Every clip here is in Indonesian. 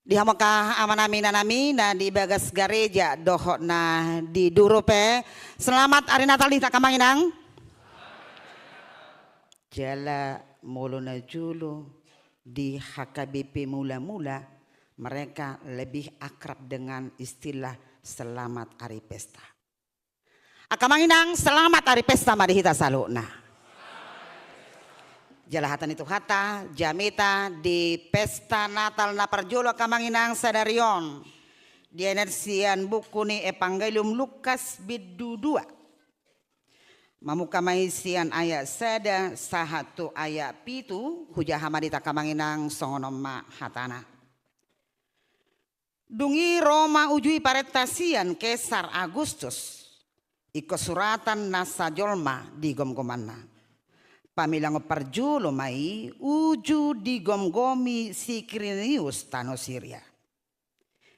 Dihamaka amanami nanami na di bagas gareja dohok na di durupe. Selamat hari Natal di Takamanginang. Jala mulu na julu di HKBP mula-mula mereka lebih akrab dengan istilah selamat hari pesta. Akamanginang selamat hari pesta marihita saluna. Jalahatan itu hata jamita di pesta Natal na perjulo Kamanginang sadarion di energian buku ni Evangelium Lukas bidu 2 mamuka maisian ayat sada sahatu ayat pitu hujah hamadita Kamanginang songonoma hatana dungi Roma ujui paretasian Kesar Agustus iko suratan nasa jolma di gom-gomanna pamilang perjulo mai uju digomgomi si Quirinius tano Syria.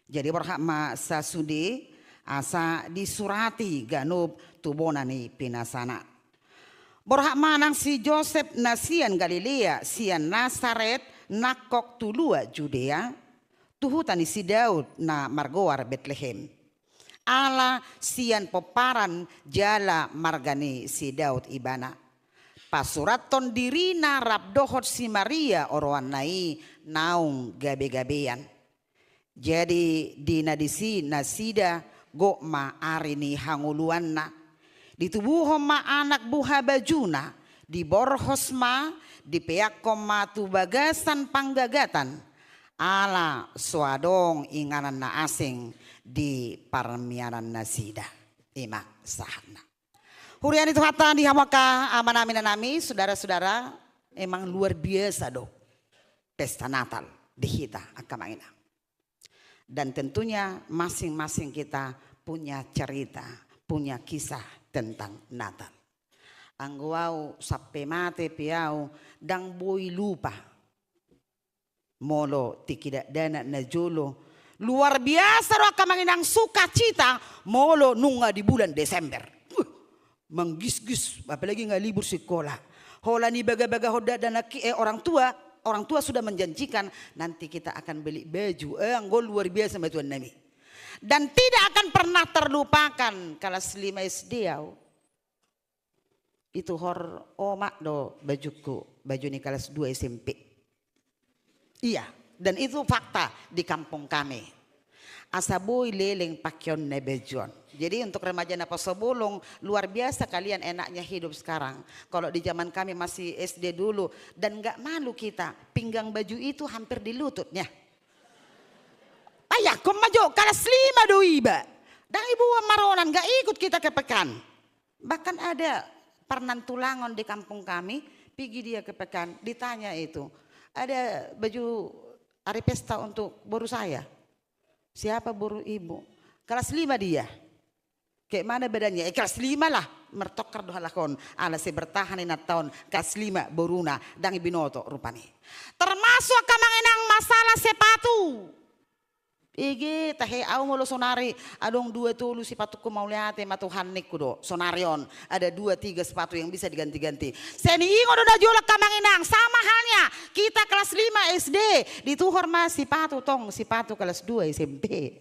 Jadi berhak sa sudi asa disurati ganub tubonani pinasana. Berhak manang si Joseph nasian Galilea sian Nazaret nakok tulua Judea tuhutani si Daud na margoar Bethlehem. Ala sian poparan jala margani si Daud ibana. Pasuraton dirina rabdohot si Maria oroan nai naung gabe-gabean. Jadi dina disi nasida go ma arini hanguluan na. Ditubuhom ma anak buha bajuna. Di borhos ma di peakom ma tu bagasan panggagatan. Ala swadong inganan na asing di parmianan nasida. Ima sahana. Hurian itu hata dihamaka amanami nanami saudara-saudara emang luar biasa do pesta Natal di kita Akamanginang. Dan tentunya masing-masing kita punya cerita, punya kisah tentang Natal. Angguau sappe mate piau dang boy lupa. Molo tikida dana na jolo luar biasa do Akamanginang sukacita molo nunga di bulan Desember. Menggis-gis apalagi nggak libur sekolah hola ni baga-baga hoda dan orang tua sudah menjanjikan nanti kita akan beli baju anggol luar biasa sama Tuhan Nabi dan tidak akan pernah terlupakan kelas 5 SD itu hor omak do bajuku baju ni kelas 2 SMP iya dan itu fakta di kampung kami asaboy leleng pakyon nebejon. Jadi untuk remaja napa sebulung luar biasa kalian enaknya hidup sekarang. Kalau di zaman kami masih SD dulu dan nggak malu kita pinggang baju itu hampir di lututnya. Ayah kom majo kelas 5 do iba. Dan ibu maronan nggak ikut kita ke pekan. Bahkan ada pernantulangon di kampung kami pergi dia ke pekan ditanya itu ada baju hari pesta untuk boru saya. Siapa buru ibu? Kelas 5 dia. Kayak mana bedanya? Kelas 5 lah. Mertokar doha lakon. Ala si bertahan ina tahun kelas 5 boruna. Dan ibinoto rupani. Termasuk Kamanginang masalah sepatu. Igi tahe au ngolo sonari. Adong 2 tulu sepatuku mau lihat matuhan kudo. Sonarion. Ada 2-3 sepatu yang bisa diganti-ganti. Seni ingo do jolak Kamanginang. Sama halnya. Kita kelas 5 SD. Dituhor mas sepatu tong. Sepatu kelas 2 SMP.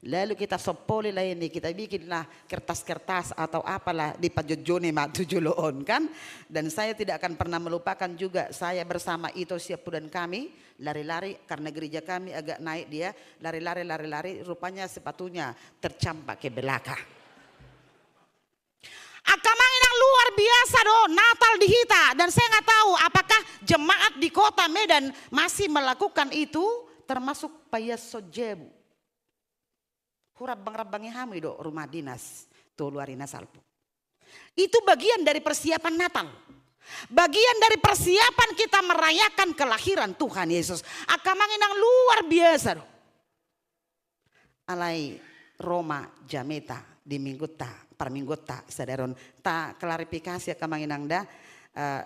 Lalu kita sopoli lah ini, kita bikinlah kertas-kertas atau apalah di pajojone matujuloon kan. Dan saya tidak akan pernah melupakan juga saya bersama Ito Siapu dan kami lari-lari karena gereja kami agak naik dia lari-lari rupanya sepatunya tercampak ke belakang. Akamanginang luar biasa do Natal di Hita dan saya nggak tahu apakah jemaat di kota Medan masih melakukan itu termasuk Payas Sojebu. Rabang-rabangnya hami do rumah dinas tuluarina salpu. Itu bagian dari persiapan Natal. Bagian dari persiapan kita merayakan kelahiran Tuhan Yesus. Akamanginang luar biasa do. Alai Roma Jameta di minggota perminggota sadaron ta klarifikasi Akamanginang da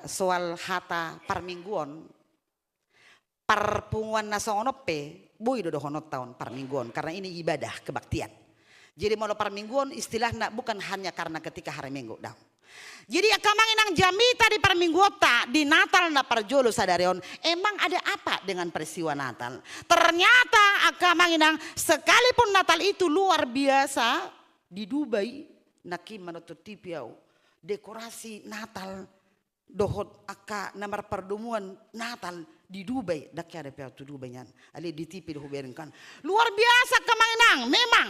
soal hata parmingguon parpunguan nasonope boy do honot tahun parmingguan karena ini ibadah kebaktian. Jadi mau parmingguan istilahnya bukan hanya karena ketika hari Minggu dah. Jadi akamanginang jamita di perminggota di Natal na parjolo sadarion. Emang ada apa dengan peristiwa Natal? Ternyata akamanginang sekalipun Natal itu luar biasa di Dubai, naki menutut tipiau dekorasi Natal dohot aka namar pertemuan Natal di Dubai dak ada piau tu Dubai nyan ali di tipi kan luar biasa akamanginang memang.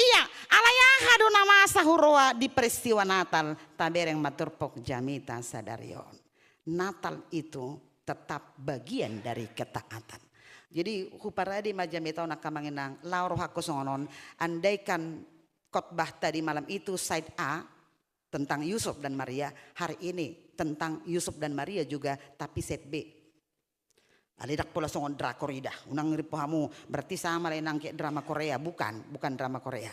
Iya, alayah do nama sahuroa di peristiwa Natal tabereng maturpok jamita sadarion. Natal itu tetap bagian dari ketaatan. Jadi huparadi majamita nakamanginang lauro hako songonon andaikan khotbah tadi malam itu side A tentang Yusuf dan Maria, hari ini tentang Yusuf dan Maria juga tapi side B. Alidak pula songon drakoridah. Unang ripohamu berarti sama lain kayak drama Korea. Bukan drama Korea.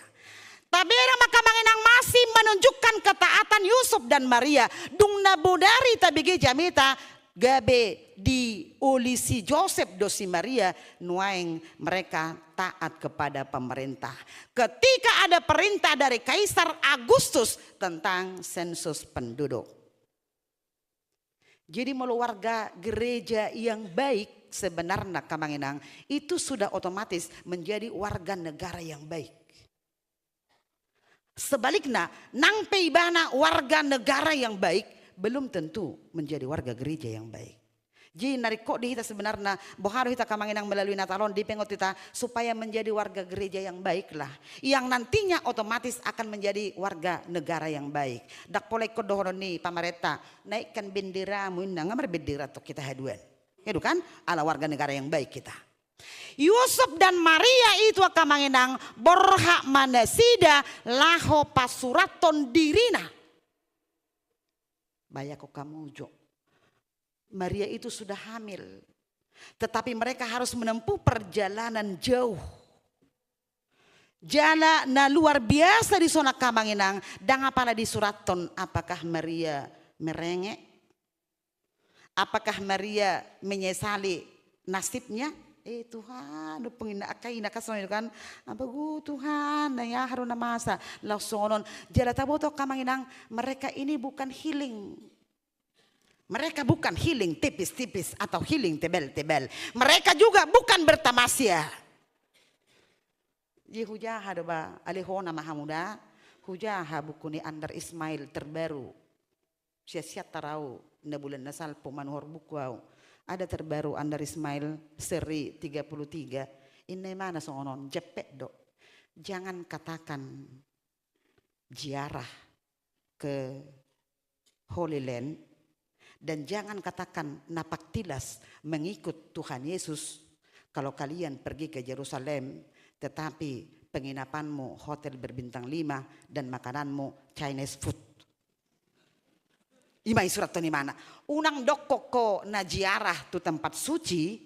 Tapi maka manginang masih menunjukkan ketaatan Yusuf dan Maria. Dung nabudari tabigi jamita gabe di olisi Joseph dosi Maria nuaing mereka taat kepada pemerintah. Ketika ada perintah dari Kaisar Agustus tentang sensus penduduk. Jadi warga gereja yang baik sebenarnya kamanginang itu sudah otomatis menjadi warga negara yang baik. Sebaliknya nang peibana warga negara yang baik belum tentu menjadi warga gereja yang baik. Jadi nariko di kita sebenarnya boharo kita kamanginang melalui Natalon dipengot kita supaya menjadi warga gereja yang baiklah. Yang nantinya otomatis akan menjadi warga negara yang baik. Dak polai kodohono ni pamareta naikkan bendera muinna ngamar bendera to kita haduan. Itu kan ala warga negara yang baik kita. Yusuf dan Maria itu kamanginang borhak manasida laho pasuraton dirina. Bayako kamu jo. Maria itu sudah hamil. Tetapi mereka harus menempuh perjalanan jauh. Jala na luar biasa di zona kamanginang. Dan apalah di suraton apakah Maria merengek? Apakah Maria menyesali nasibnya? Tuhan, pengina akaina kasono kan. Abagu Tuhan, ya haruna masa lausonon. Jala taboto kamanginang mereka ini bukan healing. Mereka bukan healing tipis-tipis atau healing tebel-tebel. Mereka juga bukan bertamasya. Ji hujaha doba alihona mahamuda. Hujaha bukuni Andar Ismail terbaru. Sia-sia tarau na bulan nasal manuhor buku au. Ada terbaru Andar Ismail seri 33. Ini mana songonon jepet dok. Jangan katakan ziarah ke Holy Land. Dan jangan katakan napak tilas mengikut Tuhan Yesus kalau kalian pergi ke Yerusalem tetapi penginapanmu hotel berbintang 5 dan makananmu Chinese food. Imai surat ni mana? Unang dokoko na ziarah tu tempat suci,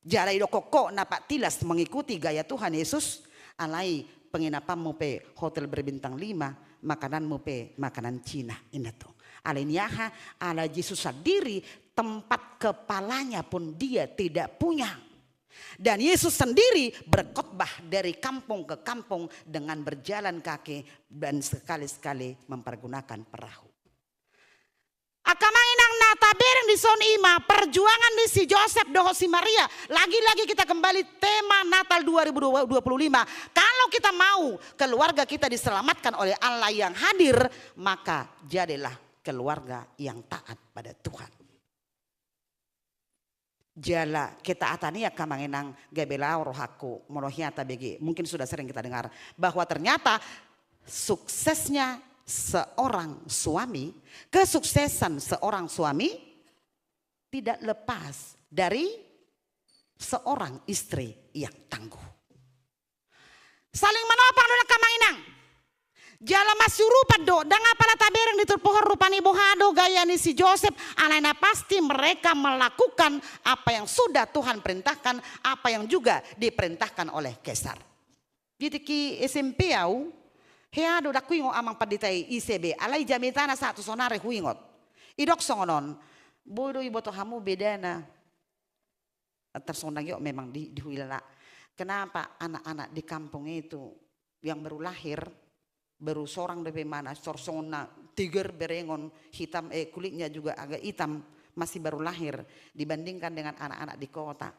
jarai dokoko napak tilas mengikuti gaya Tuhan Yesus, alai penginapanmu pe hotel berbintang 5, makananmu pe makanan Cina. Indah tuh. Alinyaha ala Yesus sendiri tempat kepalanya pun dia tidak punya. Dan Yesus sendiri berkhotbah dari kampung ke kampung dengan berjalan kaki dan sekali-sekali mempergunakan perahu. Akamainang nata bereng di son ima perjuangan di si Joseph doho si Maria. Lagi-lagi kita kembali tema Natal 2025. Kalau kita mau keluarga kita diselamatkan oleh Allah yang hadir, maka jadilah keluarga yang taat pada Tuhan. Jala ketaatan ya kamanginang gabelau rohaku molohiata begi. Mungkin sudah sering kita dengar bahwa ternyata suksesnya seorang suami, kesuksesan seorang suami tidak lepas dari seorang istri yang tangguh. Saling menopang nuna kamanginang. Jala masih rupa do, dan apalah tabereng diturpohor rupani bohado gaya ni si Joseph, alana pasti mereka melakukan apa yang sudah Tuhan perintahkan, apa yang juga diperintahkan oleh Kaisar. Jadi ki SMP au, heado dak kuingo amang paditai ICB, alai jamitana satu sonare huingot. Idok songonon, bodo iboto hamu bedana. Tersonang yuk memang di huilala. Kenapa anak-anak di kampung itu yang baru lahir baru seorang dari mana sorsona tiger berengon hitam kulitnya juga agak hitam, masih baru lahir dibandingkan dengan anak-anak di kota.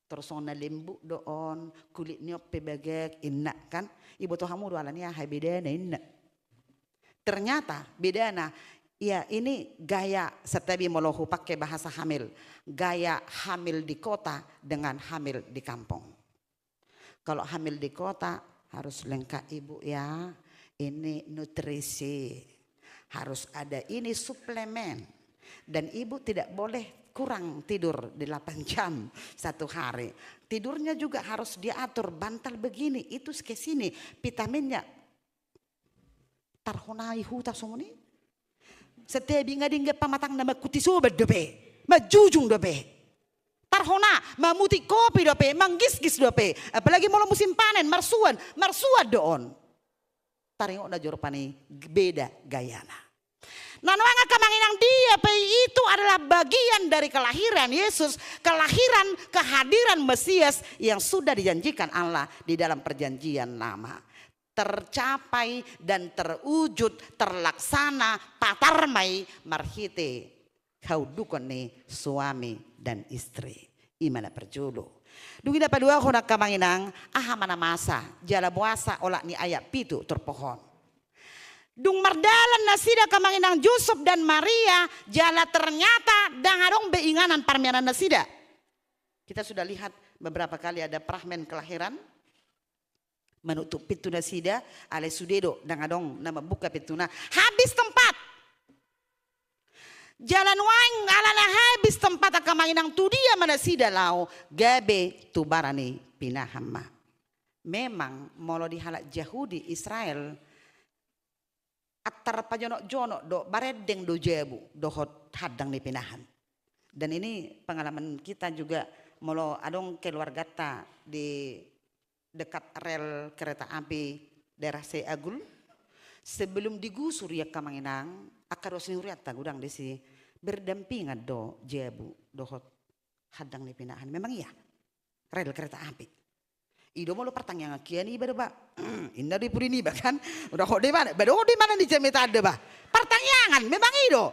Sorsona lembut doon, kulitnya pebagek enak kan, ibu tuh kamu doalannya hai bedana enak. Ternyata bedana, ya ini gaya setiap molohu pakai bahasa hamil, gaya hamil di kota dengan hamil di kampung. Kalau hamil di kota harus lengkap ibu ya, ini nutrisi, harus ada ini suplemen, dan ibu tidak boleh kurang tidur 8 jam satu hari. Tidurnya juga harus diatur, bantal begini, itu ke sini, vitaminnya tarhonai huta somoni. Setiap ingat pamatang nama kutisobat dope, majujung dope. Tarhona, mamuti kopi dope, manggis-gis dope. Apalagi mau musim panen, marsuan doon. Taringok na jorpani beda gayana. Nanwanga kamanginang dia itu adalah bagian dari kelahiran Yesus, kelahiran kehadiran Mesias yang sudah dijanjikan Allah di dalam perjanjian lama. Tercapai dan terwujud, terlaksana, patarmai marhite. Kau dukun nih suami dan istri. Imana perjulu. Dugi dapat dua konak kamanginang. Mana masa. Jala buasa olak ni ayat pitu terpohon. Dung mardalan nasida kamanginang Yusuf dan Maria. Jala ternyata dangadong beinganan parmianan nasida. Kita sudah lihat beberapa kali ada prahmen kelahiran. Menutup pintu nasida. Ale sudedo dangadong nama buka pintuna. Habis tempat. Jalan waing alana habis tempat akamanginang tu dia mana sida lau gabe tu barani pinahama. Memang molo dihalak Yahudi Israel atar pajonok-jonok do baredeng do jebu dohot hadang ni pinahan. Dan ini pengalaman kita juga molo adong keluarga ta di dekat rel kereta api daerah Seagul. Sebelum digusur ya kamanginang akaros niuriat gudang desi berdampingan do jebu dohot hadang ni pinahan. Memang iya rel kereta api. Ido mau lo pertanyaan kian iba ba indah di puri ni bahkan udah kok di mana baru di mana di jemita ada bah pertanyaan memang ido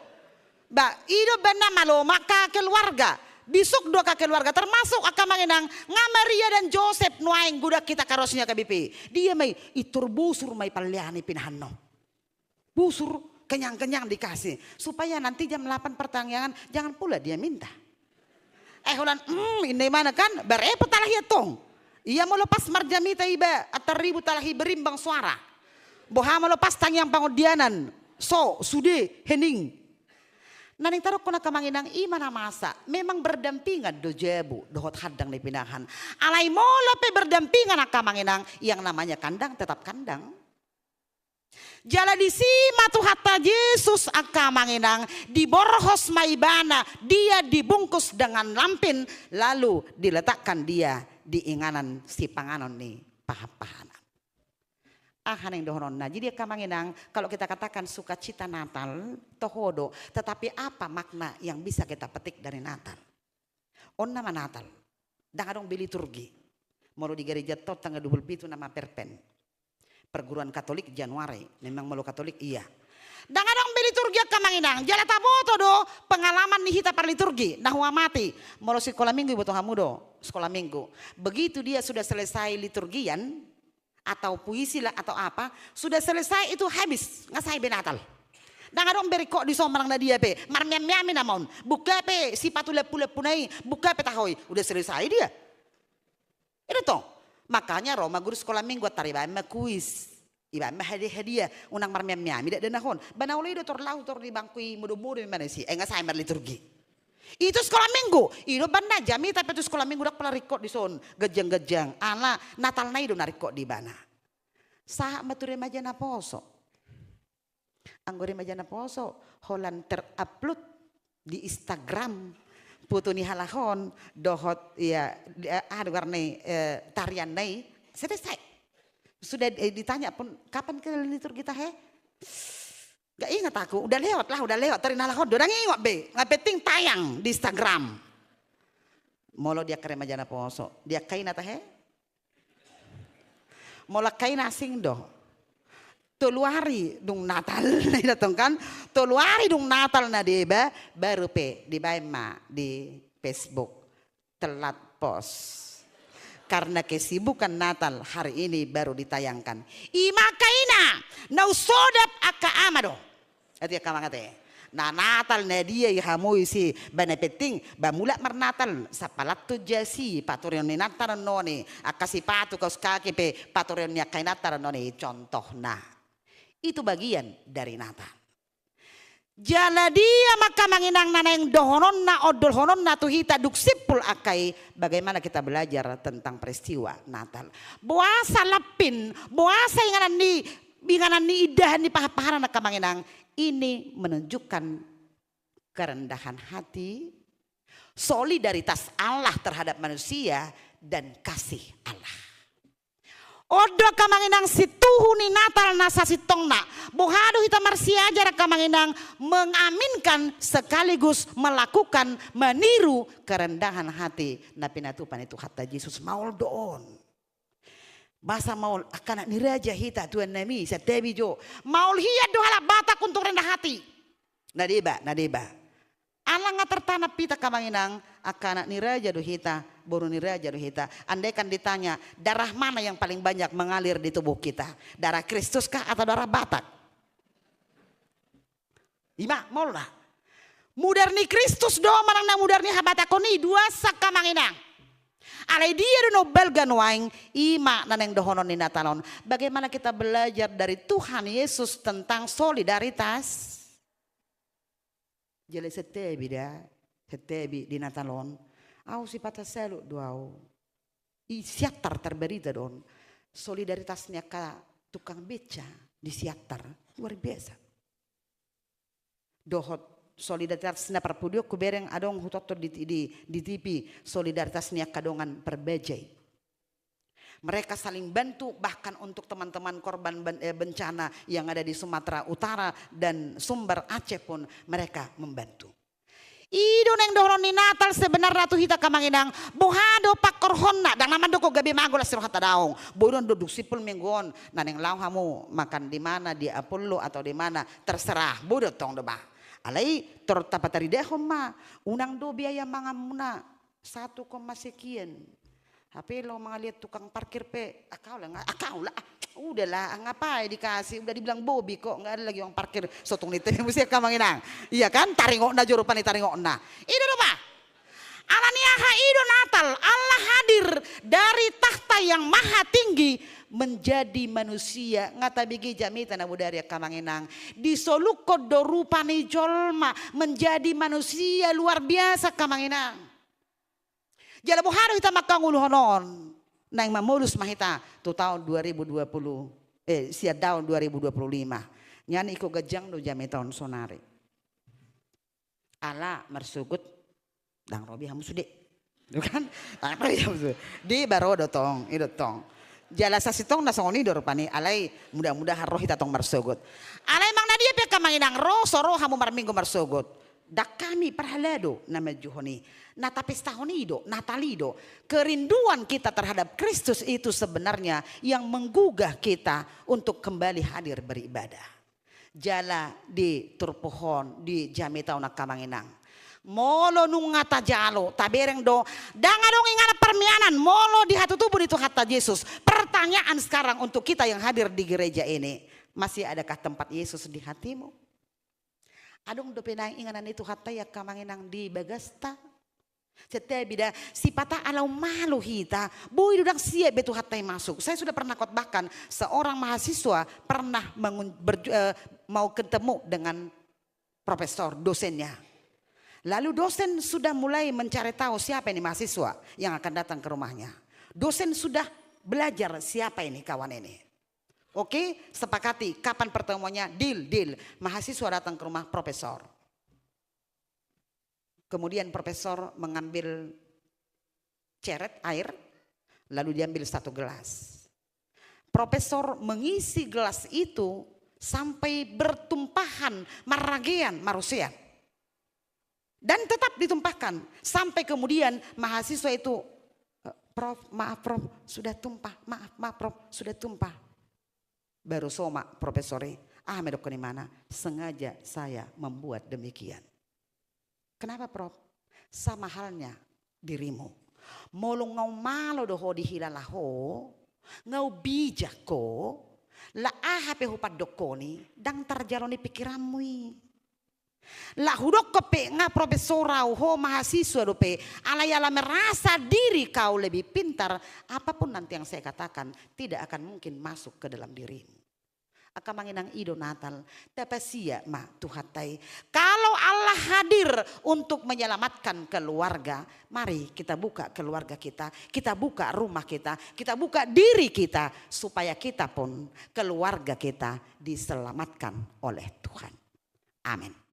ba ido benar malo maka keluarga bisuk do ka keluarga termasuk akamanginang ngamaria dan Joseph nuaing gudak kita karosnya KBP dia mai itur busur mai paliani pinahan no busur kenyang-kenyang dikasih supaya nanti jam 8 pertanyaan jangan pula dia minta ulan ini mana kan berapa talah ya tong. Ia mau lepas marjamita iba atau ribu talahi berimbang suara. Boha mau lepas tangyang pangodianan. So, sude, hening. Naning taruh kona kamanginang imana masa. Memang berdampingan do jebu, dohot hadang di pinahan. Alai mau lepe berdampingan akamanginang. Yang namanya kandang tetap kandang. Jala disima tu hatta Yesus akamanginang. Diborhos maibana. Dia dibungkus dengan lampin. Lalu diletakkan dia diinganan si panganon nih paham-pahanan. Haneng dohonon. Nah jadi kamanginang kalau kita katakan sukacita Natal tohodo, tetapi apa makna yang bisa kita petik dari Natal? On nama Natal, dangadong biliturgi. Molo di gereja tot tanggal 27 nama perpen. Perguruan Katolik Januari, memang molo Katolik iya. Dangadong biliturgi kamanginang, jala taboto do pengalaman nih hita per liturgi, nahua mati. Molo sekolah minggu ibu tohamu do, sekolah minggu. Begitu dia sudah selesai liturgian atau puisi lah atau apa, sudah selesai itu habis ngasai benatal. Dangadong beri kok di somarang na dia pe, marmiam-miami namon, buka pe sipatu lepu-lepunai, buka pe tahoy, udah selesai dia. Itu toh, makanya Roma guru sekolah minggu tariba kuis. Iba hadiah unang marmiam-miami dak denahon. Banaulay do tor lau tor di bangkui mudo-mudo mana sih? Enggak saya liturgi. Itu sekolah minggu. Itu banda jami tapi itu sekolah minggu dak pelarikot di son gejang-gejang. Ala Natal na itu narikot di bana. Sah mature majana poso. Anggore majana poso holan terupload di Instagram. Putu ni halahon dohot ya ada warna tarian nai selesai. Sudah ditanya pun kapan ke liturgi kita he? Gak ingat aku, udah lewat terina lahon, udah ngingok be, ngapeting tayang di Instagram. Molo dia kere majana poso, dia kain ata he? Mola kain asing doh. tolu hari dung Natal datang kan, tolu hari dung Natal na diba baru di Baima di Facebook telat post. Karena kesibukan Natal hari ini baru ditayangkan. Imakaina nausodap aka amado. Ati kamangate. Na Natal na dia ihamoy si benepeting bamula marnatal sa palatto jasi patorion ni Natal noni akasipatu kaus kaki pe patorion niya kay Natal noni contoh na. Itu bagian dari Natal. Jala dia maka manginang naneng dohonon na odol honon na tuhita duksipul akai. Bagaimana kita belajar tentang peristiwa Natal. Buasa lapin, buasa inganan ni idahan ni pahapaharan na kamanginang. Ini menunjukkan kerendahan hati, solidaritas Allah terhadap manusia dan kasih Allah. Odo kamanginang situhu ni Natal nasa sitongna. Bohado hita marsiajar kamanginang mengaminkan sekaligus melakukan meniru kerendahan hati. Na pinatupan itu kata Yesus maul doon. Basa maul akan niraja hita tuan nami sa tebi jo. Maul hiya dohala batak untuk rendah hati. Nadiba. Allah nga tertanap pita kamanginang akan niraja do hita, boru niraja do hita. Andai kan ditanya darah mana yang paling banyak mengalir di tubuh kita? Darah Kristus kah atau darah Batak? Ima mola. Mudarni Kristus do manang na mudarni habatakoni dua sakamanginang. Alai dia do nobel ganwaing ima naneng dohonon ni Natalon. Bagaimana kita belajar dari Tuhan Yesus tentang solidaritas? Jale setebi di Natalon. Au si patah selu doau. I siatar terberita don. Solidaritasnya ka tukang beca di siatar. Luar biasa. Dohot solidaritasnya perpudio kubereng adong hutoto di TV. Solidaritasnya kadongan perbejai. Mereka saling bantu bahkan untuk teman-teman korban bencana yang ada di Sumatera Utara dan Sumber Aceh pun mereka membantu. Ido neng doron ni Natal sebenarnya tuh hita kamanginang bohado pakor honna dan nama doko gabi magola siroh hata daong bodoh duduk sipul mingguon naneng lau hamu makan di mana di Apollo atau di mana terserah bodoh tong doba alai tertapatari dehom ma unang do biaya mangamuna 1, sekian. HP lo mga lihat tukang parkir pe, akau lah, udahlah, ngapain dikasih, udah dibilang Bobby kok, nggak ada lagi yang parkir sotong nite, mesti kamanginang, iya kan, taringok na jurupan ni taringok na, itu apa? Alaniaha ido Natal, Allah hadir dari tahta yang maha tinggi menjadi manusia ngata bigi jamita na budaya kamanginang disoluko dorupani jolma menjadi manusia luar biasa kamanginang. Jala buharo hita makanguluhonon nang mamulus mahita tu tahun 2020 sia tahun 2025 nyani iko gajang do jami tahun sonare ala mersugut dang robi hamu sude kan dang robi hamu sude di barodo tong itu tong jala sasitong nasongoni dorpani alai mudah-mudahan roh hita tong mersugut alai mang nadia pe kamanginang roh soro hamu marminggo mersugut dak kami perhalado nama juhoni natapestahonido natalido kerinduan kita terhadap Kristus itu sebenarnya yang menggugah kita untuk kembali hadir beribadah jala di turpohon di jamitau nakamanginang molo nung ngata jalo tabereng do dangadong ingana permianan molo di hatu tubuh itu kata Yesus. Pertanyaan sekarang untuk kita yang hadir di gereja ini, masih adakah tempat Yesus di hatimu? Adong do penang inganan itu hatta ya kamanginang di bagasta. Setiap bida si patah alau malu hita, boy dudang siap betu hatai masuk. Saya sudah pernah khotbahkan seorang mahasiswa pernah mau ketemu dengan profesor dosennya. Lalu dosen sudah mulai mencari tahu siapa ini mahasiswa yang akan datang ke rumahnya. Dosen sudah belajar siapa ini kawan ini. Oke, sepakati kapan pertemuannya, deal. Mahasiswa datang ke rumah profesor. Kemudian profesor mengambil ceret air, lalu diambil 1 gelas. Profesor mengisi gelas itu sampai bertumpahan maragean marusia. Dan tetap ditumpahkan sampai kemudian mahasiswa itu, Prof, maaf Prof, sudah tumpah, maaf Prof, sudah tumpah. Baru soma profesori, medok di mana? Sengaja saya membuat demikian. Kenapa Prof? Sama halnya dirimu. Molong ngau malo doho dihilalaho, ngau bijak ko, la ahape hupat dokoni, dang terjaloni pikiranmu. La hudok kope nga profesorau ho mahasiswa dope alayala merasa diri kau lebih pintar, apapun nanti yang saya katakan tidak akan mungkin masuk ke dalam dirimu. Akan manginang ido Natal, tapi sia ma Tuhatai. Kalau Allah hadir untuk menyelamatkan keluarga, mari kita buka keluarga kita buka rumah kita buka diri kita supaya kita pun keluarga kita diselamatkan oleh Tuhan. Amin.